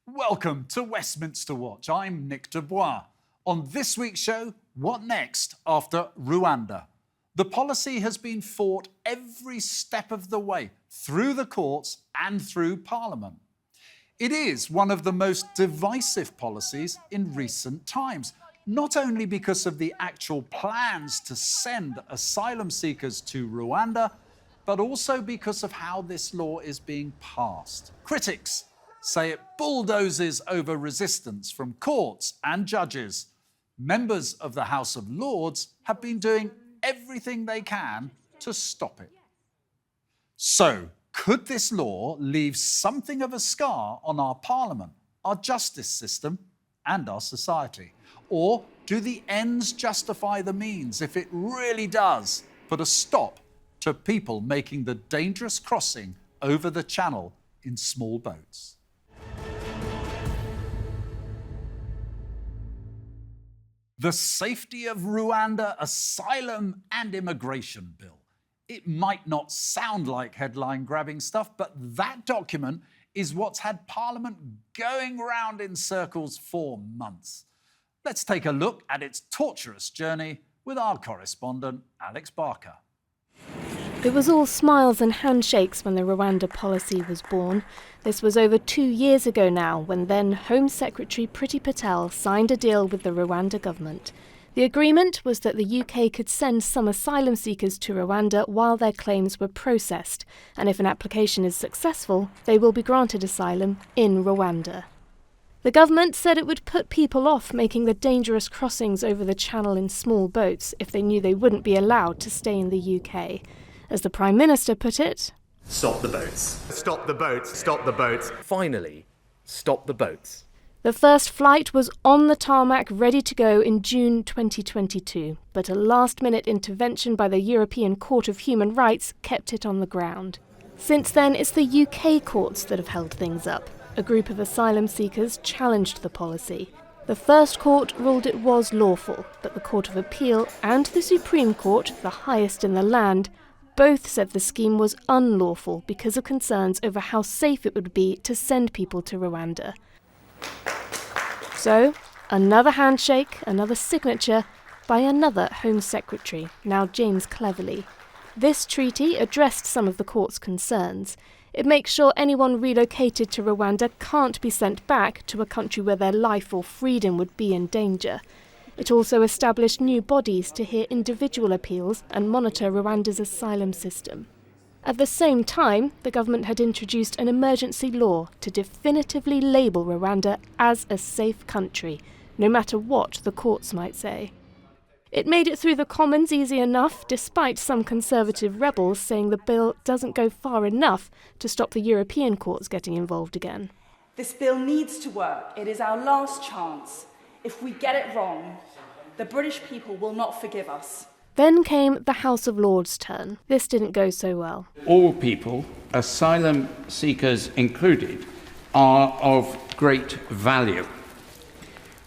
Welcome to Westminster Watch. I'm Nick de Bois. On this week's show, what next after Rwanda? The policy has been fought every step of the way, through the courts and through Parliament. It is one of the most divisive policies in recent times, not only because of the actual plans to send asylum seekers to Rwanda, but also because of how this law is being passed. Critics say it bulldozes over resistance from courts and judges. Members of the House of Lords have been doing everything they can to stop it. So, could this law leave something of a scar on our Parliament, our justice system, and our society? Or do the ends justify the means if it really does put a stop to people making the dangerous crossing over the channel in small boats? The Safety of Rwanda Asylum and Immigration Bill. It might not sound like headline-grabbing stuff, but that document is what's had Parliament going round in circles for months. Let's take a look at its torturous journey with our correspondent, Alex Barker. It was all smiles and handshakes when the Rwanda policy was born. This was over 2 years ago now, when then Home Secretary Priti Patel signed a deal with the Rwanda government. The agreement was that the UK could send some asylum seekers to Rwanda while their claims were processed, and if an application is successful, they will be granted asylum in Rwanda. The government said it would put people off making the dangerous crossings over the channel in small boats if they knew they wouldn't be allowed to stay in the UK. As the Prime Minister put it, stop the boats. Stop the boats. Stop the boats. Finally, stop the boats. The first flight was on the tarmac ready to go in June 2022, but a last-minute intervention by the European Court of Human Rights kept it on the ground. Since then, it's the UK courts that have held things up. A group of asylum seekers challenged the policy. The first court ruled it was lawful, but the Court of Appeal and the Supreme Court, the highest in the land, both said the scheme was unlawful because of concerns over how safe it would be to send people to Rwanda. So, another handshake, another signature by another Home Secretary, now James Cleverly. This treaty addressed some of the court's concerns. It makes sure anyone relocated to Rwanda can't be sent back to a country where their life or freedom would be in danger. It also established new bodies to hear individual appeals and monitor Rwanda's asylum system. At the same time, the government had introduced an emergency law to definitively label Rwanda as a safe country, no matter what the courts might say. It made it through the Commons easy enough, despite some Conservative rebels saying the bill doesn't go far enough to stop the European courts getting involved again. This bill needs to work. It is our last chance. If we get it wrong, the British people will not forgive us. Then came the House of Lords' turn. This didn't go so well. All people, asylum seekers included, are of great value.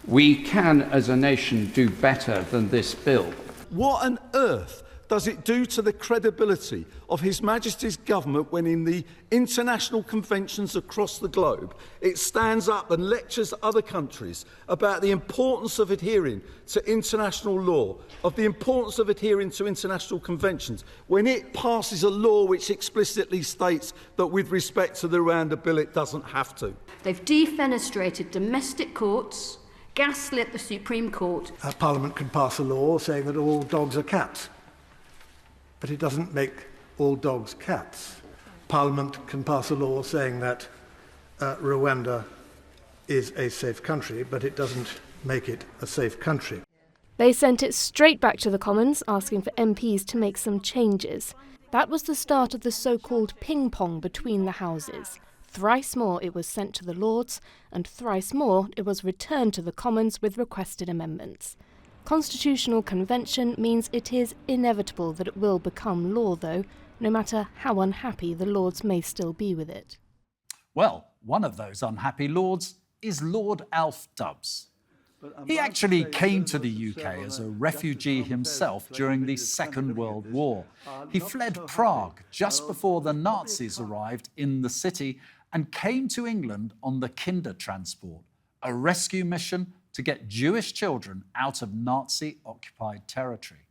We can, as a nation, do better than this bill. What on earth does it do to the credibility of His Majesty's government when in the international conventions across the globe it stands up and lectures other countries about the importance of adhering to international law, of the importance of adhering to international conventions, when it passes a law which explicitly states that with respect to the Rwanda bill it doesn't have to? They've defenestrated domestic courts, gaslit the Supreme Court. Parliament can pass a law saying that all dogs are cats. But it doesn't make all dogs cats. Parliament can pass a law saying that Rwanda is a safe country, but it doesn't make it a safe country. They sent it straight back to the Commons, asking for MPs to make some changes. That was the start of the so-called ping-pong between the houses. Thrice more it was sent to the Lords, and thrice more it was returned to the Commons with requested amendments. Constitutional convention means it is inevitable that it will become law, though, no matter how unhappy the Lords may still be with it. Well, one of those unhappy Lords is Lord Alf Dubs. He actually came to the UK as a refugee himself during the Second World War. He fled Prague just before the Nazis arrived in the city and came to England on the Kinder Transport, a rescue mission to get Jewish children out of Nazi-occupied territory.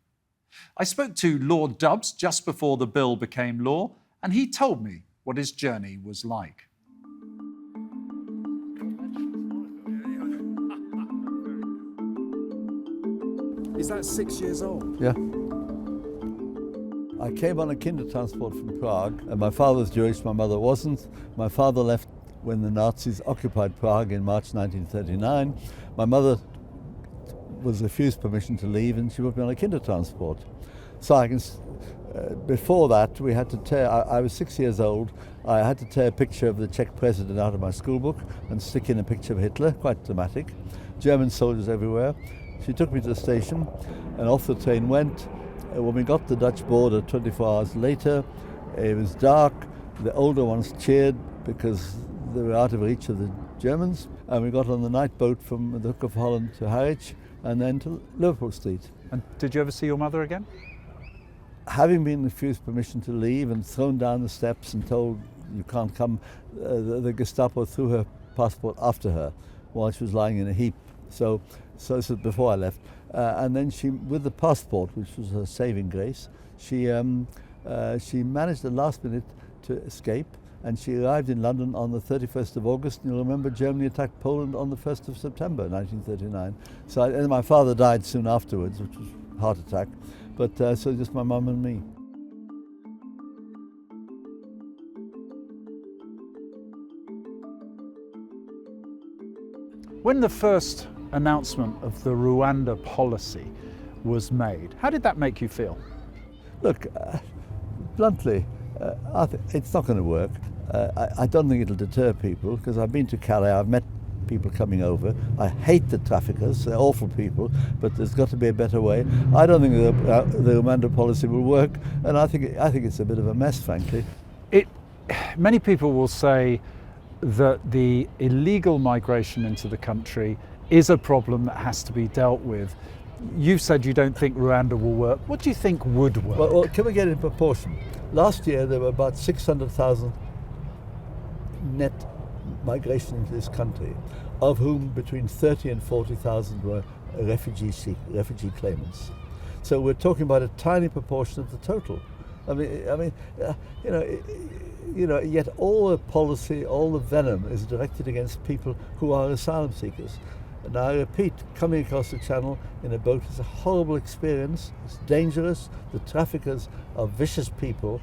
I spoke to Lord Dubs just before the bill became law, and he told me what his journey was like. Is that 6 years old? Yeah. I came on a Kinder Transport from Prague, and my father was Jewish, my mother wasn't. My father left when the Nazis occupied Prague in March 1939. My mother was refused permission to leave, and she put me on a Kinder Transport. So I can, before that, we had to tear, I was 6 years old, I had to tear a picture of the Czech president out of my school book and stick in a picture of Hitler, quite dramatic. German soldiers everywhere. She took me to the station, and off the train went. When we got to the Dutch border 24 hours later, it was dark. The older ones cheered because they were out of reach of the Germans, and we got on the night boat from the Hook of Holland to Harwich and then to Liverpool Street. And did you ever see your mother again? Having been refused permission to leave and thrown down the steps and told you can't come, the Gestapo threw her passport after her while she was lying in a heap. So this was before I left. And then she, with the passport, which was her saving grace, she managed at the last minute to escape, and she arrived in London on the 31st of August. And you'll remember Germany attacked Poland on the 1st of September 1939. So and my father died soon afterwards, which was a heart attack. But so just my mum and me. When the first announcement of the Rwanda policy was made, how did that make you feel? Look, bluntly, it's not going to work. I don't think it'll deter people, because I've been to Calais, I've met people coming over. I hate the traffickers, they're awful people, but there's got to be a better way. I don't think the Rwanda policy will work, and I think it's a bit of a mess, frankly. Many people will say that the illegal migration into the country is a problem that has to be dealt with. You've said you don't think Rwanda will work. What do you think would work? Well, can we get in proportion? Last year there were about 600,000 net migration into this country, of whom between 30 and 40,000 were refugee claimants. So we're talking about a tiny proportion of the total. Yet all the policy, all the venom is directed against people who are asylum seekers. And I repeat, coming across the channel in a boat is a horrible experience. It's dangerous. The traffickers are vicious people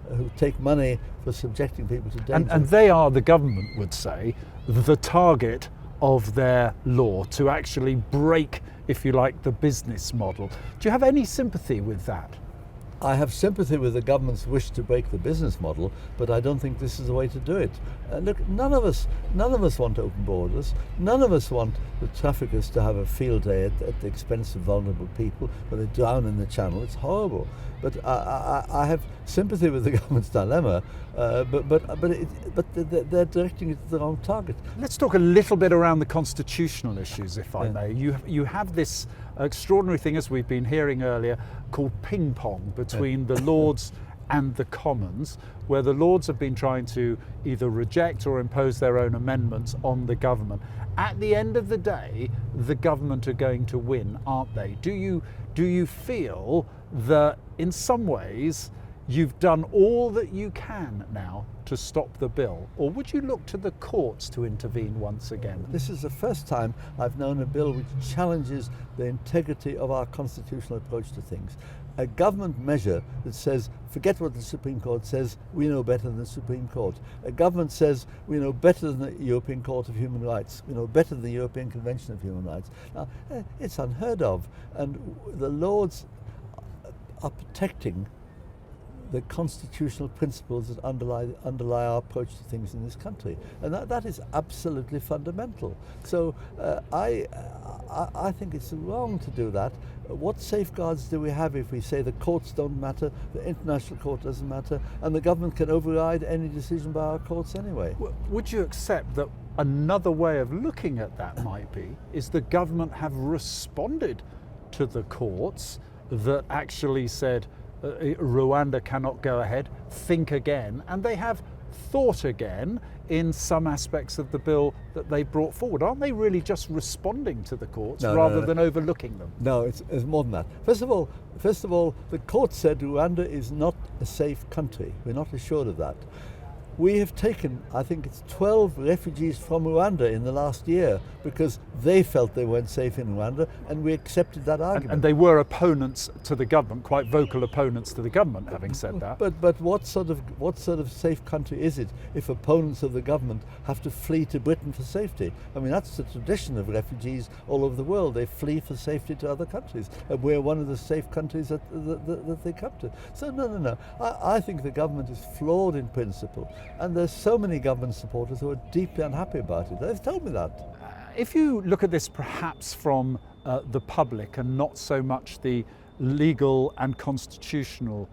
who take money for subjecting people to danger. And they are, the government would say, the target of their law, to actually break, if you like, the business model. Do you have any sympathy with that? I have sympathy with the government's wish to break the business model, but I don't think this is the way to do it. Look, none of us want open borders. None of us want the traffickers to have a field day at the expense of vulnerable people when they drown in the channel. It's horrible. But I have sympathy with the government's dilemma, but they're directing it to the wrong target. Let's talk a little bit around the constitutional issues, if I may. You have this extraordinary thing, as we've been hearing earlier, called ping pong between the Lords and the Commons, where the Lords have been trying to either reject or impose their own amendments on the government. At the end of the day, the government are going to win, aren't they? Do you feel that in some ways you've done all that you can now to stop the bill, or would you look to the courts to intervene once again? This is the first time I've known a bill which challenges the integrity of our constitutional approach to things. A government measure that says, forget what the Supreme Court says, we know better than the Supreme Court. A government says, we know better than the European Court of Human Rights, we know better than the European Convention of Human Rights. Now, it's unheard of, and the Lords are protecting the constitutional principles that underlie our approach to things in this country, and that is absolutely fundamental. So I think it's wrong to do that. What safeguards do we have if we say the courts don't matter, the international court doesn't matter, and the government can override any decision by our courts anyway? Would you accept that another way of looking at that might be is the government have responded to the courts that actually said Rwanda cannot go ahead, think again, and they have thought again in some aspects of the bill that they brought forward? Aren't they really just responding to the courts rather than overlooking them? No, it's more than that. First of all, the court said Rwanda is not a safe country. We're not assured of that. We have taken, I think it's 12 refugees from Rwanda in the last year because they felt they weren't safe in Rwanda, and we accepted that argument. And they were opponents to the government, quite vocal opponents to the government, having said that. But what sort of safe country is it if opponents of the government have to flee to Britain for safety? I mean, that's the tradition of refugees all over the world. They flee for safety to other countries, and we're one of the safe countries that they come to. So no. I think the government is flawed in principle. And there's so many government supporters who are deeply unhappy about it. They've told me that. If you look at this perhaps from the public and not so much the legal and constitutional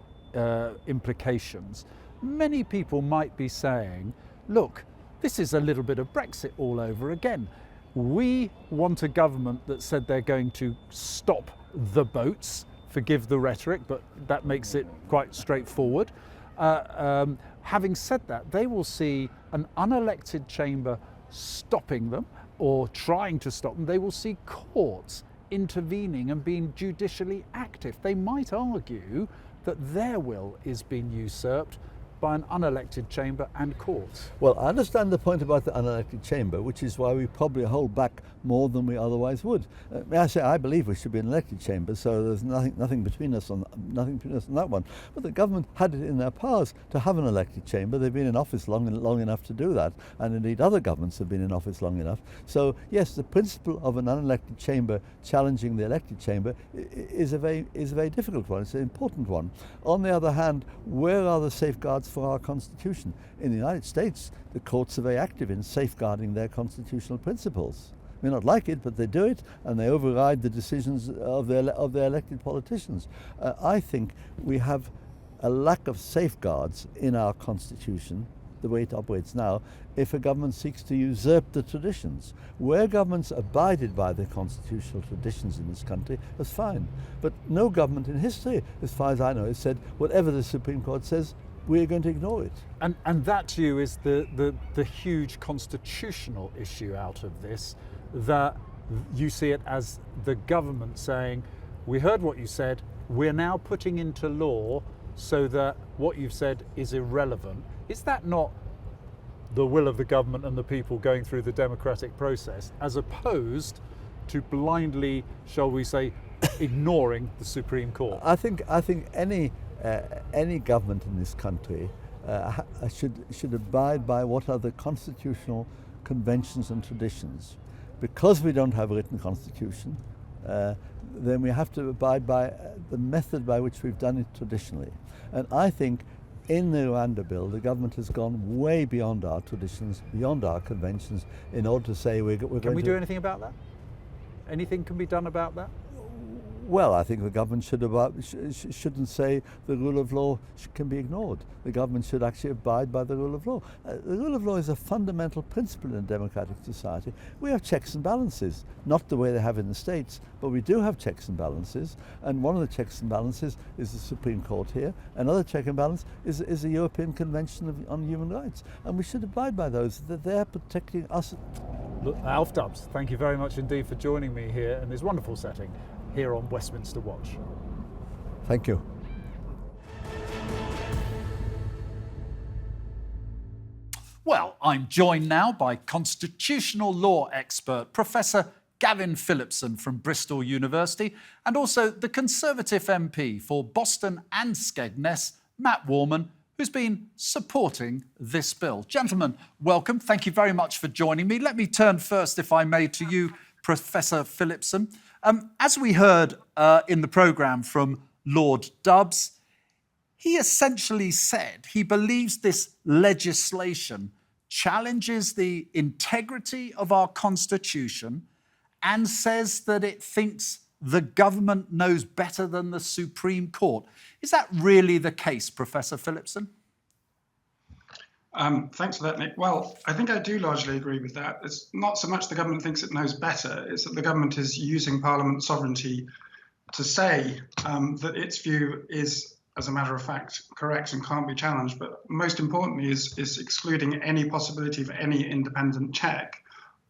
implications, many people might be saying, look, this is a little bit of Brexit all over again. We want a government that said they're going to stop the boats, forgive the rhetoric, but that makes it quite straightforward. Having said that, they will see an unelected chamber stopping them or trying to stop them. They will see courts intervening and being judicially active. They might argue that their will is being usurped by an unelected chamber and courts. Well, I understand the point about the unelected chamber, which is why we probably hold back more than we otherwise would. May I say, I believe we should be an elected chamber, so there's nothing between us on that one. But the government had it in their powers to have an elected chamber. They've been in office long enough to do that, and indeed other governments have been in office long enough. So yes, the principle of an unelected chamber challenging the elected chamber is a very difficult one. It's an important one. On the other hand, where are the safeguards for our Constitution? In the United States, the courts are very active in safeguarding their constitutional principles. May not like it, but they do it, and they override the decisions of their elected politicians. I think we have a lack of safeguards in our Constitution, the way it operates now, if a government seeks to usurp the traditions. Where governments abided by the constitutional traditions in this country, that's fine. But no government in history, as far as I know, has said, whatever the Supreme Court says, we're going to ignore it. And that to you is the huge constitutional issue out of this, that you see it as the government saying, we heard what you said, we're now putting into law so that what you've said is irrelevant. Is that not the will of the government and the people going through the democratic process, as opposed to blindly, shall we say, ignoring the Supreme Court? I think any government in this country should abide by what are the constitutional conventions and traditions. Because we don't have a written constitution, then we have to abide by the method by which we've done it traditionally. And I think in the Rwanda bill, the government has gone way beyond our traditions, beyond our conventions, in order to say we're going to... Can we do anything about that? Anything can be done about that? Well, I think the government shouldn't say the rule of law can be ignored. The government should actually abide by the rule of law. The rule of law is a fundamental principle in a democratic society. We have checks and balances, not the way they have in the States, but we do have checks and balances. And one of the checks and balances is the Supreme Court here. Another check and balance is the European Convention on Human Rights. And we should abide by those, that they're protecting us. Look, Alf Dubs, thank you very much indeed for joining me here in this wonderful setting here on Westminster Watch. Thank you. Well, I'm joined now by constitutional law expert Professor Gavin Phillipson from Bristol University, and also the Conservative MP for Boston and Skegness, Matt Warman, who's been supporting this bill. Gentlemen, welcome. Thank you very much for joining me. Let me turn first, if I may, to you, Professor Phillipson. As we heard in the programme from Lord Dubs, he essentially said he believes this legislation challenges the integrity of our Constitution and says that it thinks the government knows better than the Supreme Court. Is that really the case, Professor Phillipson? Thanks for that, Nick. Well, I think I do largely agree with that. It's not so much the government thinks it knows better, it's that the government is using Parliament sovereignty to say that its view is as a matter of fact, correct and can't be challenged, but most importantly is excluding any possibility of any independent check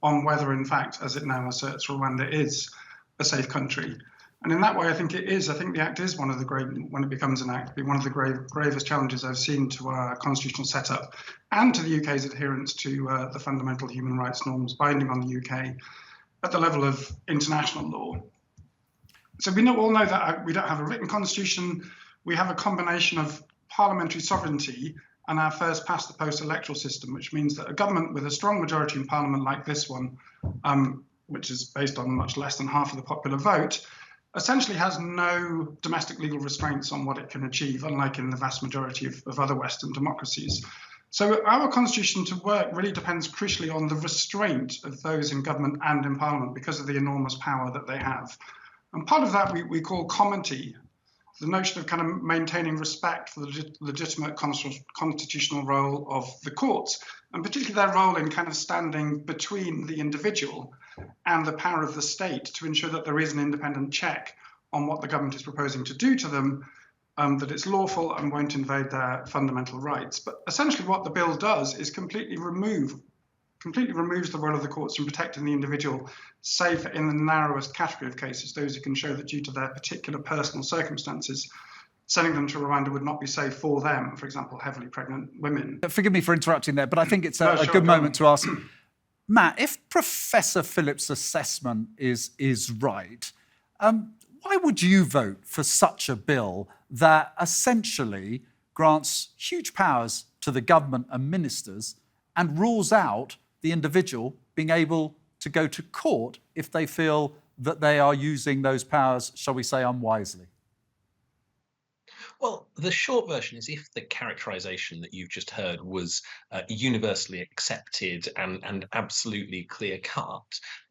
on whether, in fact, as it now asserts, Rwanda is a safe country. And in that way, I think it is. I think the Act is one of the when it becomes an Act, be one of the gravest challenges I've seen to our constitutional setup and to the UK's adherence to the fundamental human rights norms binding on the UK at the level of international law. So we all know that we don't have a written constitution. We have a combination of parliamentary sovereignty and our first past the post electoral system, which means that a government with a strong majority in parliament like this one, which is based on much less than half of the popular vote, essentially has no domestic legal restraints on what it can achieve, unlike in the vast majority of other Western democracies. So our constitution to work really depends crucially on the restraint of those in government and in parliament because of the enormous power that they have. And part of that we call comity, the notion of kind of maintaining respect for the legitimate constitutional role of the courts, and particularly their role in kind of standing between the individual and the power of the state to ensure that there is an independent check on what the government is proposing to do to them, that it's lawful and won't invade their fundamental rights. But essentially what the bill does is completely removes the role of the courts from protecting the individual, save in the narrowest category of cases, those who can show that due to their particular personal circumstances, sending them to Rwanda would not be safe for them, for example, heavily pregnant women. Forgive me for interrupting there, but I think it's a good moment to ask, Matt, if Professor Phillips' assessment is right, why would you vote for such a bill that essentially grants huge powers to the government and ministers and rules out the individual being able to go to court if they feel that they are using those powers, shall we say, unwisely? Well, the short version is if the characterization that you've just heard was universally accepted and absolutely clear-cut,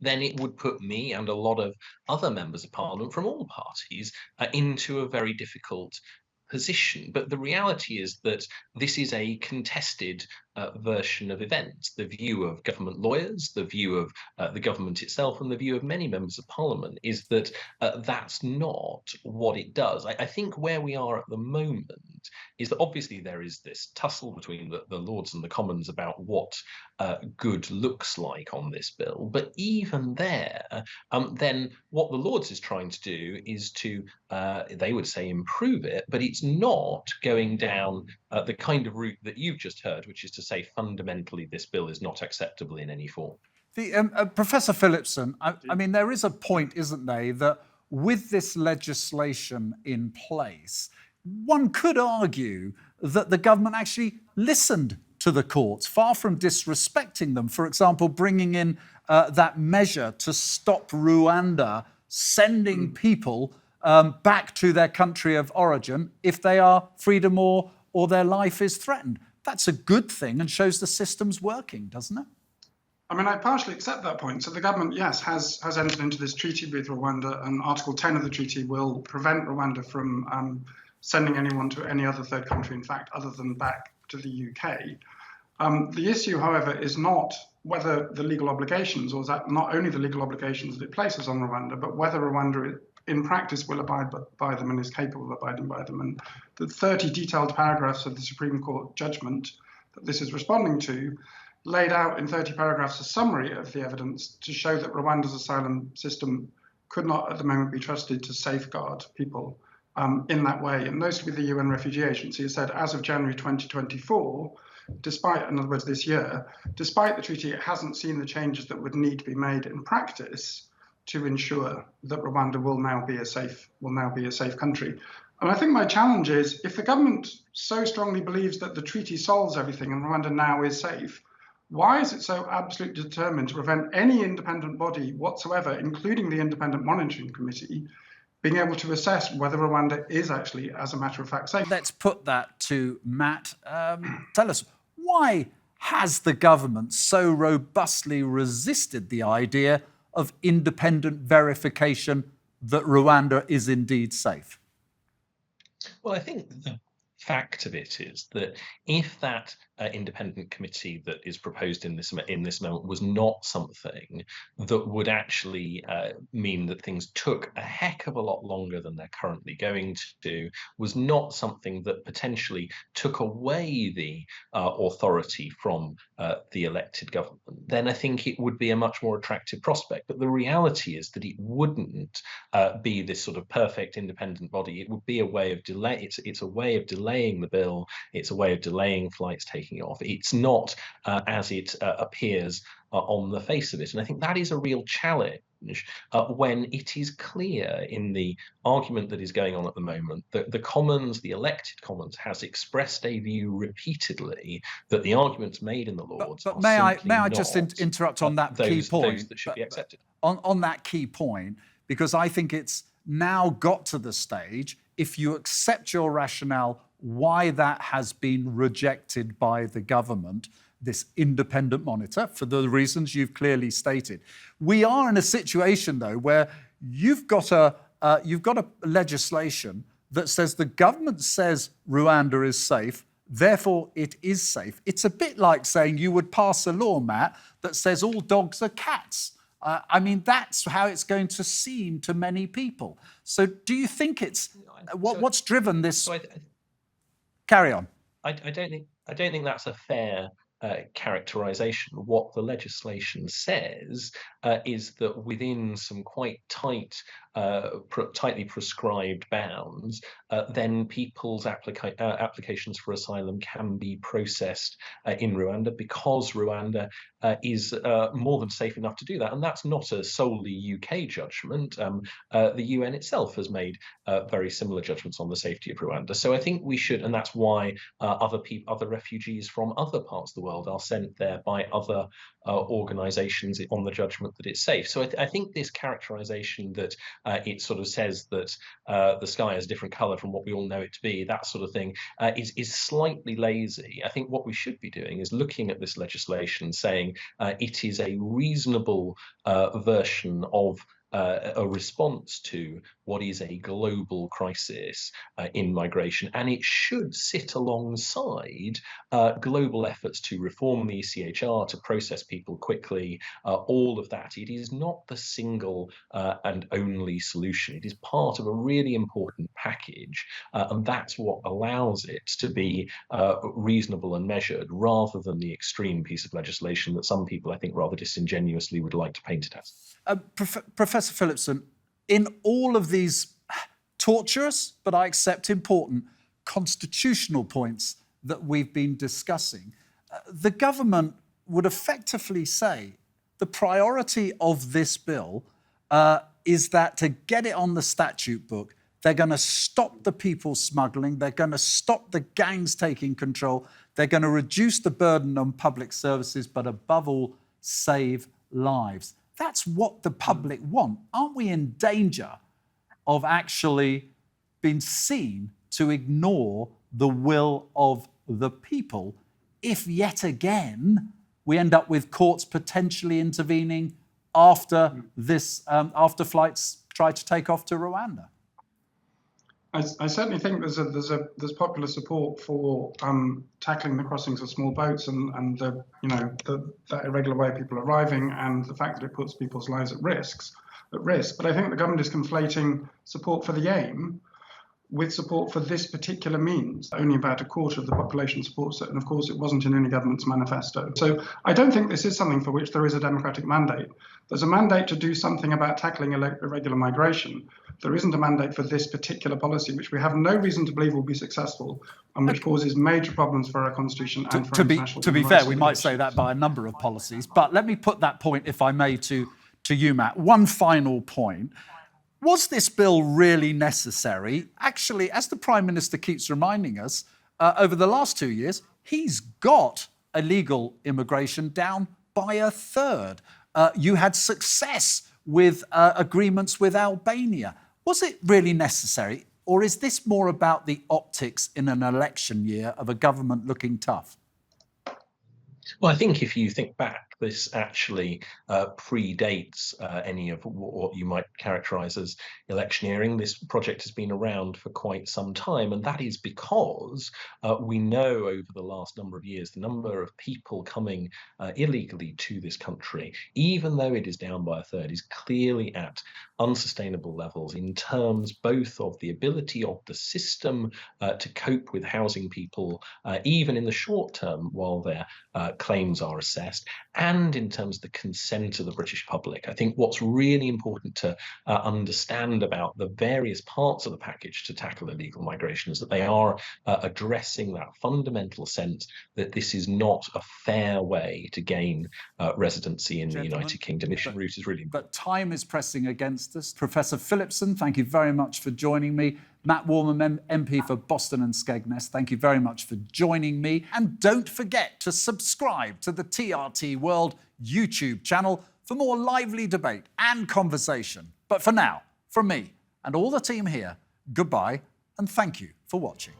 then it would put me and a lot of other members of Parliament from all parties into a very difficult position. But the reality is that this is a contested version of events. The view of government lawyers, the view of the government itself, and the view of many members of Parliament is that that's not what it does. I think where we are at the moment is that obviously there is this tussle between the Lords and the Commons about what good looks like on this bill. But even there, then what the Lords is trying to do is to, they would say, improve it, but it's not going down the kind of route that you've just heard, which is to say fundamentally this bill is not acceptable in any form. Professor Phillipson, I mean, there is a point, isn't there, that with this legislation in place, one could argue that the government actually listened to the courts, far from disrespecting them. For example, bringing in that measure to stop Rwanda sending people back to their country of origin if they are freedom or their life is threatened. That's a good thing and shows the system's working, doesn't it? I mean, I partially accept that point. So the government, yes, has entered into this treaty with Rwanda, and Article 10 of the treaty will prevent Rwanda from sending anyone to any other third country, in fact, other than back to the UK. The issue, however, is not whether the legal obligations, or is that not only the legal obligations that it places on Rwanda, but whether Rwanda in practice will abide by them and is capable of abiding by them. And the 30 detailed paragraphs of the Supreme Court judgment that this is responding to laid out in 30 paragraphs a summary of the evidence to show that Rwanda's asylum system could not at the moment be trusted to safeguard people in that way. And notably, the UN Refugee Agency has said as of January 2024, despite, in other words, this year, despite the treaty, it hasn't seen the changes that would need to be made in practice to ensure that Rwanda will now be a safe country. And I think my challenge is, if the government so strongly believes that the treaty solves everything and Rwanda now is safe, why is it so absolutely determined to prevent any independent body whatsoever, including the Independent Monitoring Committee, being able to assess whether Rwanda is actually, as a matter of fact, safe? Let's put that to Matt. Tell us, why has the government so robustly resisted the idea of independent verification that Rwanda is indeed safe? Well, I think the fact of it is that if that independent committee that is proposed in this moment was not something that would actually mean that things took a heck of a lot longer than they're currently going to do, was not something that potentially took away the authority from the elected government, then I think it would be a much more attractive prospect. But the reality is that it wouldn't be this sort of perfect independent body. It would be a way of delay. It's a way of delaying the bill. It's a way of delaying flights taking off. It's not as it appears on the face of it. And I think that is a real challenge when it is clear in the argument that is going on at the moment that the Commons, the elected Commons, has expressed a view repeatedly that the arguments made in the Lords but are may I simply just not, interrupt on that key point? Those that should be accepted. On that key point, because I think it's now got to the stage, if you accept your rationale, why that has been rejected by the government, this independent monitor, for the reasons you've clearly stated. We are in a situation, though, where you've got a legislation that says the government says Rwanda is safe, therefore it is safe. It's a bit like saying you would pass a law, Matt, that says all dogs are cats. I mean, that's how it's going to seem to many people. So do you think it's... what's driven this... Carry on. I don't think that's a fair characterization. What the legislation says is that within some quite tightly prescribed bounds, then people's applications for asylum can be processed in Rwanda, because Rwanda is more than safe enough to do that. And that's not a solely UK judgment. The UN itself has made very similar judgments on the safety of Rwanda. So I think we should, and that's why other refugees from other parts of the world are sent there by other organisations on the judgment that it's safe. So I think this characterisation that it sort of says that the sky is a different colour from what we all know it to be, that sort of thing, is slightly lazy. I think what we should be doing is looking at this legislation, saying it is a reasonable version of a response to what is a global crisis in migration, and it should sit alongside global efforts to reform the ECHR, to process people quickly, all of that. It is not the single and only solution. It is part of a really important package, and that's what allows it to be reasonable and measured, rather than the extreme piece of legislation that some people, I think, rather disingenuously would like to paint it as. Professor Phillipson, in all of these torturous, but I accept important, constitutional points that we've been discussing, the government would effectively say the priority of this bill is that to get it on the statute book, they're going to stop the people smuggling, they're going to stop the gangs taking control, they're going to reduce the burden on public services, but above all, save lives. That's what the public want. Aren't we in danger of actually being seen to ignore the will of the people if yet again we end up with courts potentially intervening after after flights try to take off to Rwanda? I certainly think there's popular support for tackling the crossings of small boats and that irregular way of people arriving, and the fact that it puts people's lives at risk. But I think the government is conflating support for the aim with support for this particular means. Only about a quarter of the population supports it, and of course it wasn't in any government's manifesto. So I don't think this is something for which there is a democratic mandate. There's a mandate to do something about tackling irregular migration. There isn't a mandate for this particular policy, which we have no reason to believe will be successful, and which causes major problems for our constitution and for international To be fair, we might say that by a number of policies, but let me put that point, if I may, to you, Matt. One final point. Was this bill really necessary? Actually, as the Prime Minister keeps reminding us, over the last 2 years, he's got illegal immigration down by a third. You had success with agreements with Albania. Was it really necessary? Or is this more about the optics in an election year of a government looking tough? Well, I think if you think back, this actually predates any of what you might characterise as electioneering. This project has been around for quite some time, and that is because we know over the last number of years the number of people coming illegally to this country, even though it is down by a third, is clearly at unsustainable levels in terms both of the ability of the system to cope with housing people, even in the short term while their claims are assessed, and in terms of the consent of the British public. I think what's really important to understand about the various parts of the package to tackle illegal migration is that they are addressing that fundamental sense that this is not a fair way to gain residency in the United Kingdom. This route is really important. But time is pressing against us. Professor Phillipson, thank you very much for joining me. Matt Warman, MP for Boston and Skegness, thank you very much for joining me. And don't forget to subscribe to the TRT World YouTube channel for more lively debate and conversation. But for now, from me and all the team here, goodbye and thank you for watching.